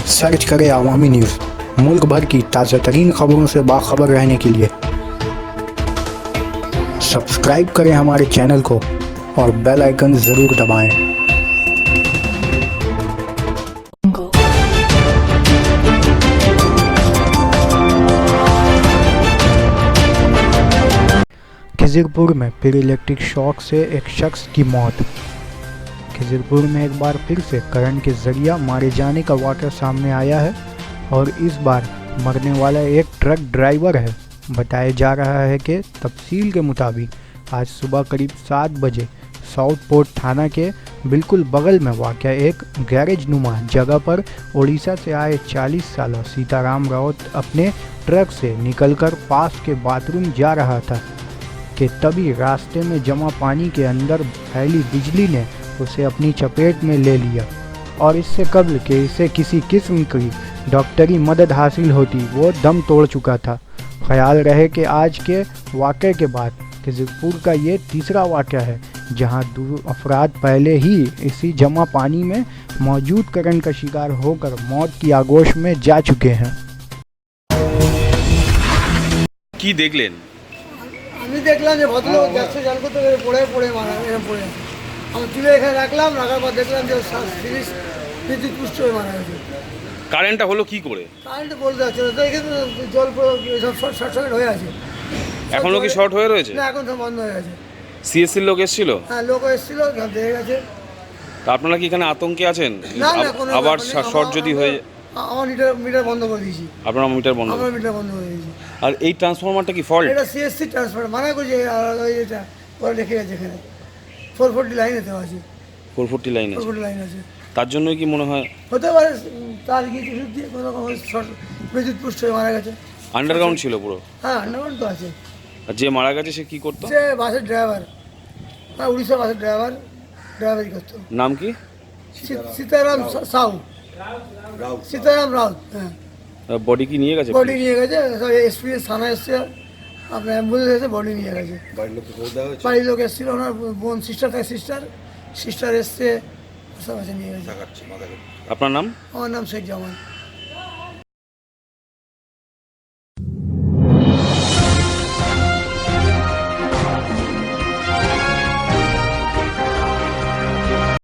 Search करें अवामी news. मुल्क भर की ताज़ा तरीन खबरों से बाखबर रहने के लिए सब्सक्राइब करें हमारे चैनल को और बेल आइकन ज़रूर दबाएं। खिज़िरपुर में फिर इलेक्ट्रिक शॉक से एक शख्स की मौत। खिज़िरपुर में एक बार फिर से करंट के जरिया मारे जाने का वाक़या सामने आया है और इस बार मरने वाला एक ट्रक ड्राइवर है। बताया जा रहा है कि तफसील के मुताबिक आज सुबह करीब 7 बजे साउथ पोर्ट थाना के बिल्कुल बगल में वाक़या एक गैरेज नुमा जगह पर उड़ीसा से आए 40 साला सीताराम राउत अपने ट्रक से निकलकर पास के बाथरूम जा रहा था कि तभी रास्ते में जमा पानी के अंदर फैली बिजली ने उसे अपनी चपेट में ले लिया और इससे कबल कि इसे किसी किस्म की डॉक्टरी मदद हासिल होती वो दम तोड़ चुका था। ख्याल रहे कि आज के वाक़े के बाद खिज़िरपुर का ये तीसरा वाक़या है जहां 2 अफराद पहले ही इसी जमा पानी में मौजूद करंट का शिकार होकर मौत की आगोश में जा चुके हैं। কি দেখলেন? আমি দেখলাম যে ভদ্রলোক যাচ্ছে জল করতে পড়ে মারা পড়ে আমি তুলে এখানে রাখলাম, রাখার পর দেখলাম যে বিদ্যুৎ পুষ্ট হয়ে মারা গেছে। কারেন্টটা হলো কি করে? কারেন্ট বলতে পারছি না, তো এখানে জল সব শর্ট সার্কিট হয়ে আছে। এখনো কি শর্ট হয়ে রয়েছে? না, এখন সব বন্ধ হয়ে গেছে। সিএসসির লোক এসেছিল? হ্যাঁ, লোক এসেছিল, দেখে গেছে। তা আপনারা কি এখানে আতঙ্কে আছেন? না না, কোনো আবার শর্ট যদি হয়ে? আমার মিটার বন্ধ করে দিয়েছি। আপনার মিটার বন্ধ? আমার মিটার বন্ধ করে দিয়েছি। আর এই ট্রান্সফরমারটা কি ফল্ট? এটা সিএসসি ট্রান্সফরমার মানা করছে, ওই এটা ওরা রেখে গেছে এখানে 440 লাইন এতে আছে। 440 লাইন আছে? 440 লাইন আছে। তার জন্যই কি মনে হয় হতে পারে তার গিয়ে কিছু দিয়ে কোনো রকম বিদ্যুৎ পুষ্ট হয়ে মারা গেছে। আন্ডারগ্রাউন্ড ছিল পুরো? হ্যাঁ, আন্ডারগ্রাউন্ড তো আছে। আর যে মারা গেছে সে কি করতো? সে বাসের ড্রাইভার, হ্যাঁ, উড়িষ্যা বাসের ড্রাইভারি করতো। নাম কি? সীতারাম সাউ, সীতারাম রাউত। হ্যাঁ, বডি কি নিয়ে গেছে? বডি নিয়ে গেছে, এসপি থানা এসছে, আপনার অ্যাম্বুলেন্স এসে বডি নিয়ে গেছে। বাড়ির লোক এসেছিল, ওনার বোন সিস্টার এসছে, সব আছে নিয়ে গেছে। আপনার নাম? আমার নাম শেখ জামান।